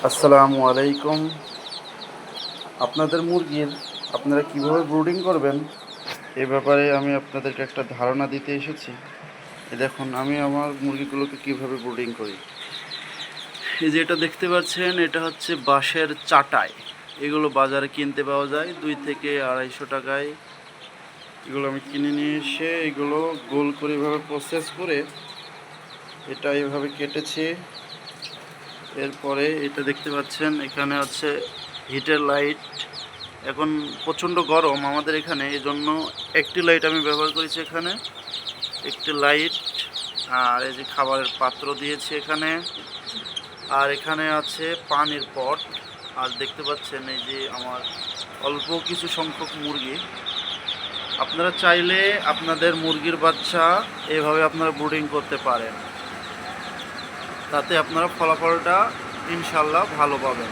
আসসালামু আলাইকুম। আপনাদের মুরগির আপনারা কিভাবে ব্রুডিং করবেন এ ব্যাপারে আমি আপনাদেরকে একটা ধারণা দিতে এসেছি। দেখুন আমি আমার মুরগিগুলোকে কিভাবে ব্রুডিং করি। এই যে এটা দেখতে পাচ্ছেন, এটা হচ্ছে বাঁশের চাটাই। এগুলো বাজারে কিনতে পাওয়া যায় 2 থেকে 250 টাকায়। এগুলো আমি কিনে নিয়ে এসে এগুলো গোল করে এভাবে প্রসেস করে এটা এভাবে কেটেছি। এরপরে এটা দেখতে পাচ্ছেন, এখানে হচ্ছে হিটের লাইট। এখন প্রচণ্ড গরম আমাদের এখানে, এই জন্য একটি লাইট আমি ব্যবহার করেছি এখানে, একটি লাইট। আর এই যে খাবারের পাত্র দিয়েছি এখানে, আর এখানে আছে পানির পট। আর দেখতে পাচ্ছেন এই যে আমার অল্প কিছু সংখ্যক মুরগি। আপনারা চাইলে আপনাদের মুরগির বাচ্চা এভাবে আপনারা ব্রুডিং করতে পারেন, তাতে আপনারা ফলাফলটা ইনশাল্লাহ ভালো পাবেন।